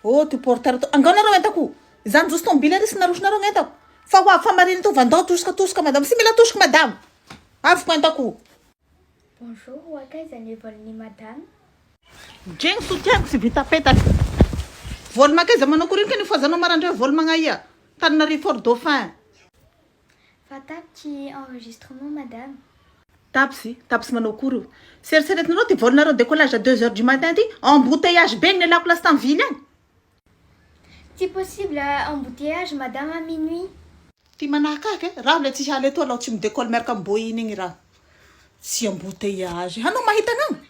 Oh, ty porteur to. Anganareo entako. Zany just tombile risy narosonareo entako. Fa ho avy famariny to vandao tosoka madame. Sy mila tosoko madame. Avy ko entako. Bonjour, wakaiza ni volony madame. Jeng soutiako sy vita petaka. Vol makaiza manao kory ka ny fazanao marandray vol magnaia. Tananarivo Fort Dauphin. Fatapy enregistrement madame. Tapsy manao kory. Seriseretinareo ty volonareo décollage à 2h du matin ty. Embouteillage be ny lako lasta en ville agny. Si possible, embouteillage madame à minuit. Ty manakaka raha le tsy haly eto alao tsy midécolle miaraka amboiny igny raha. Tsy embouteillage. Hanao mahita anao?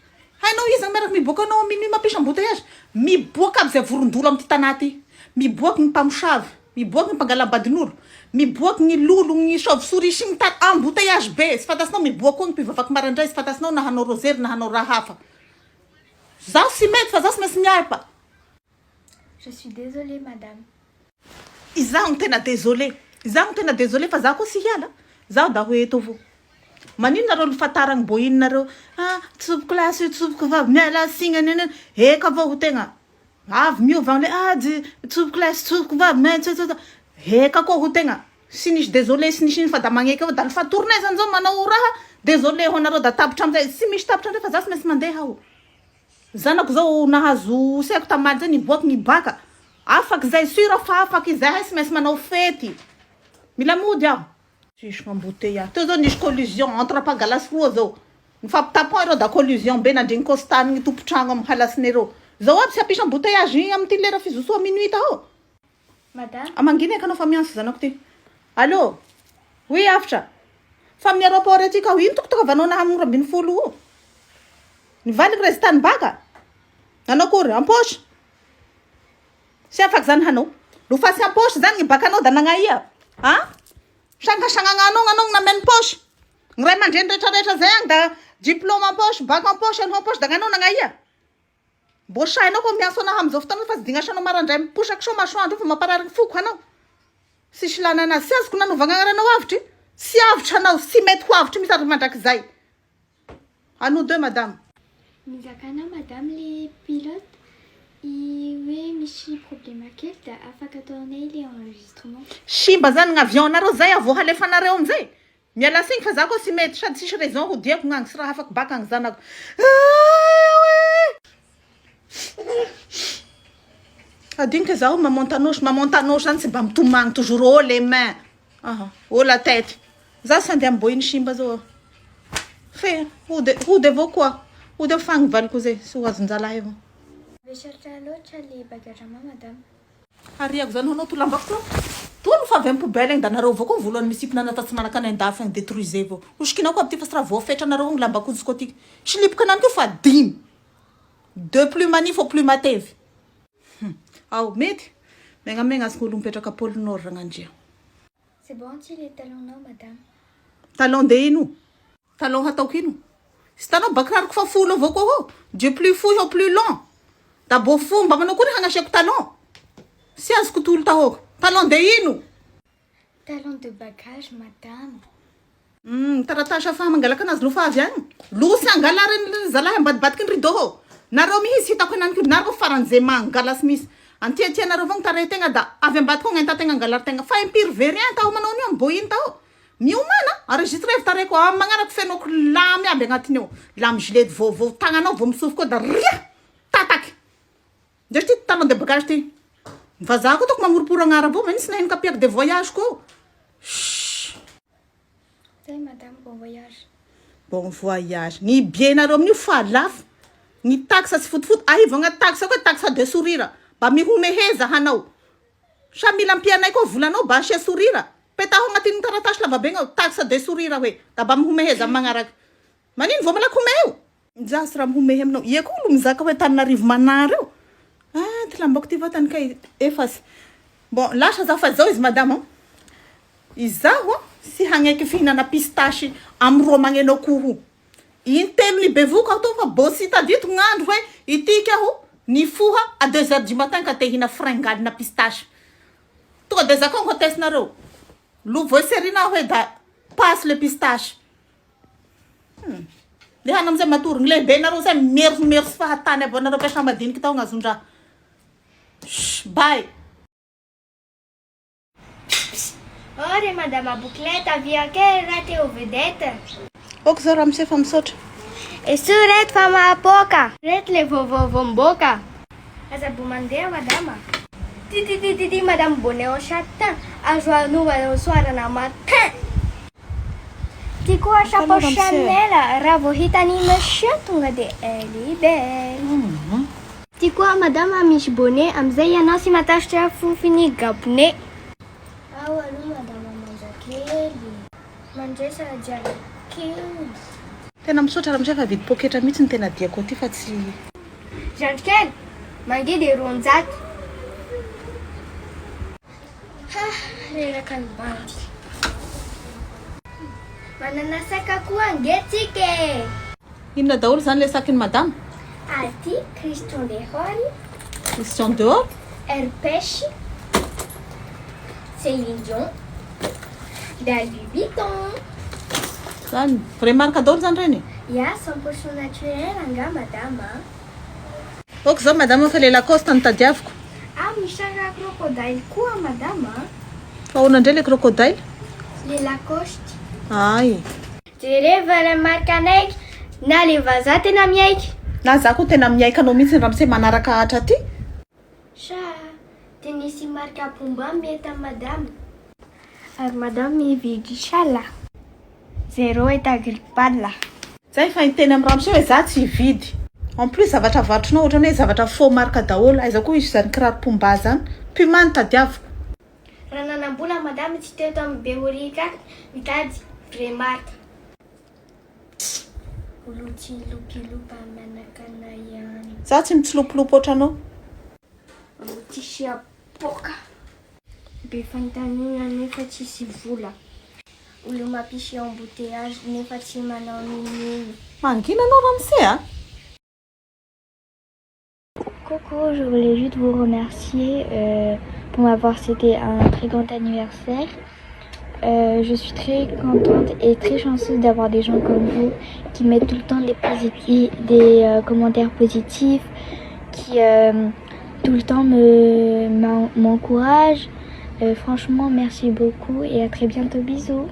Hainao izy miaraka miboaka anao minuit mampisy embouteillage. Miboaka aby zay vorondolo am ty tanà ty. Miboaka ny mpamosavy, miboaka ny mpangalambadin'olo, miboaka ny lolo, ny chauve-souris sy ny tany embouteillage be. Sy fantasinao miboaka koa ny mpivavaky marandray, sy fantasinao na hanao rosery na hanao raha hafa. Zaho sy mety fa zaho sy maintsy miarpa. Je suis désolée madame. Izaho tena désolé. Izaho tena désolé fa zaho koa sy hiala. Zaho da hoe eto avao. Manino nareo nifataragny boiny nareo. Ah, tsoboky lasy tsoboky vavy miala signa nene. Eka avao ho tegna. Avy miova le tsoboky lasy tsoboky vavy miala. Eka koa ho tegna. Sy nisy désolé sy nisy fa da magneky avao da fa tournée zany zao manao raha. Désolé ho nareo da tapitra amizay. Sy misy tapitra ndray fa zaho sy maintsy mandeha aho. Zanako zao nahazo seko tamaly zay niboaky nibaka. Afaky zay sura fa afaky izay sy maintsy manao fety. Mila mody aho. Tsisy embouteillage. Teo zao nisy collision entre apagalasy roa zao. Mifampitapon ireo da collision be nandriny costany ny tompotragno amin'ny halasiny ireo. Zao aby sy ampisy embouteillage amin'ny ty lera fizosoa minuit taho. Madame. Amanginy eky anao fa mianso zanako ty. Allô? Oui afatra. Fa amin'ny aéroport aty ka ino tokotoko avanao na amin'ny 20 io? Nivaliko resitany baka. Nanao kory ampoche. Sy afaky zany hanao. Lofa sy ampoche zany ny bakanao da nagnaia. Ha? Sangasangagnanao anao nameny poche. Ny ray aman-dreny rehetrarehetra zay agny da diplôme en poche, bac en poche, en poche da ganao nagnaia. Mbo sainao koa mianso anao amizao fotoana fa sy dignasanao marandray miposaky so masoandro fa mamparary foko anao. Sisy lana anazy. Sy azoko nanovagna agnaranao avitry. Sy avitra anao, sy mety ho avitry misy ary mandrakizay. À nous deux madame. Mizakana madame les pilotes. Oui, misy problème kely da afaka ataonay le enregistrement. Simba zany ny avion nareo zay avo halefanareo amizay. Miala signy fa za koa sy mety sady sisy raison ho diako gnagny sy raha afaka baka agny zanako. Adinka zaho mamontanosy zany tsy mba mitomagny toujours haut les mains. Haut la tête. Za sy andeha amboiny simba zao. Fe, hody avao koa. Hody fagny valiko zay, sy ho azon-jalahy avao. Je cherche l'autre les bagages à moi madame. Ariako zany hanao to lambako to. Tolo fa avy amin'ny poubelle igny da nareo avao koa voalohany misipona natatsy manaka ny andafy agny détruisé avao. Osikinao koa aby ty fa sy raha voafetra nareo agny lambako izy koa tiky. Silipoka anany koa fa 10. De plus manify au plus matevy. Ao mety. Megnamegna azy olo mipetraka pôle nord ragnandria. C'est bon, tu les talons non madame. Talon de ino? Talon hataoko ino? Sy tanao bakirariko fa folo avao koa ho. Du plus fou au plus long. Da bo fomba manao kory hagnasiako talon. Sy azoko tolo tahoko. Talon de ino? Talons de bagage madame. Taratasy afa mangalaka anazy lofa avy agny. Losy angalariny zalahy ambadibadiky ny rideau. Nareo mihitsy hitako henany kory nareo faran'izay mangalasy misy. Antiatia nareo avao tare tegna da avy ambadika ao enta tegna angalar tegna. Fa impiry verien taho manao anio amboiny taho. Miomana, enregistré tare ko magnaraka fenoko lamy aby agnatiny ao. Lamy gilet vao tagnanao vao misofo koa da ria tataky. Ndreky ty talon de bagage ty. Vazaha koa toko mamoroporo agnara avao, manisy nahiny kapiaky de voyage koa. C'est madame, bon voyage. Bon voyage. Ny bienareo amin'io fa lafo. Ny taxe sy fotifoty aivo agnaty taxe koa taxe de sourire. Ba mihomeheza hanao. Sa mila ampianay koa volanao ba asia sourire. Petaho agnatin'ny taratasy lavabe ao taxe de sourire hoe. Da ba mihomeheza magnaraka. Manino vao malaky homeo? Za sy raha mihomehy aminao. Ia koa olo mizaka hoe Tananarivo manara io. Ty lambako ty vatany kay efasy. Bon, lasa za fa zao izy madame. Izaho sy hagneky fihinana pistache am'ro magnenao koho. Intelo ni bevoko ato fa bossy tadito ngandro hoe itiky aho ni fuha à 2h du matin ka te hina fringale na pistache. Tonga de zakon hotesse nareo. Lo vo serina hoe da passe le pistache. Le hana amizay matorigny lehibe nareo zay mersy fahatany aby nareo mpiasa madiniky tao gnazon-draha. Bye. Ore madame à bouclette, avia quelle raté aux vedettes? Ok zao raha misefa misaotra. Esu reto fa mahapoka. Reto le vovovo mboka. Aza-bo mandeha madama. Ty madame bonnet en châtain. Azo anova au soir na matin. Ty koa chapeau Chanel. Raha vao hitany monsieur tonga de elle est belle. Ty koa madama misy bonnet amizay ianao sy matahotra fofiny gabone. Ao aloha madama manjakely. Mandray sarajara kely. Tena misaotra raha misefa vidy poketra mihitsy ny tena diako aty fa tsy Zandrikely, mangidy ronjato. Reraka ny bandy. Manana saka koa angetsika. inona daholo zany le sakin'ny madame? Aty, Christian Dior, Christian Dior, Herpèche, Céline Dion, Louis Vuitton. zany vrai marque daholo zany reny. Ya, 100% naturel anga madama. Ok zao madame fa le Lacoste ny tadiaviko. Ah, misy saka crocodile koa madama. Fa ahoana indray le crocodile? Le Lacoste. Ay. Jereva le marque anaiky na le vazaha tena miaiky. Na za koa tena miaika anao mihitsy raha mise manaraka hatra aty. Sa tenisy marque pomba mety amin'ny madame. Ary madame mividy sala. 0 etagripala. Zay fa hiteny amin'ny raha mise hoe za tsy hividy. En plus zavatra avarotrinao ohatrany hoe zavatra faux marque daholo. Aiza koa izy zany kiraro pomba zany. Puma ny tadiaviko. Raha nanambola madame tsy teo tamin'ny beorika mitady vrai marque. Olotsilopilopa manakana ihany. Za tsy mitsilopolopo ohatranao. Tsisy apoka. Be fanontaniana nefa tsisy vola. Olo mampisy embouteillage nefa tsy manao ninino. Mangina anao raha mise a? Coucou, je voulais juste vous remercier pour m'avoir cédé un très grand anniversaire. Je suis très contente et très chanceuse d'avoir des gens comme vous qui mettent tout le temps des commentaires positifs, qui tout le temps m'encouragent. Franchement, merci beaucoup et à très bientôt. Bisous.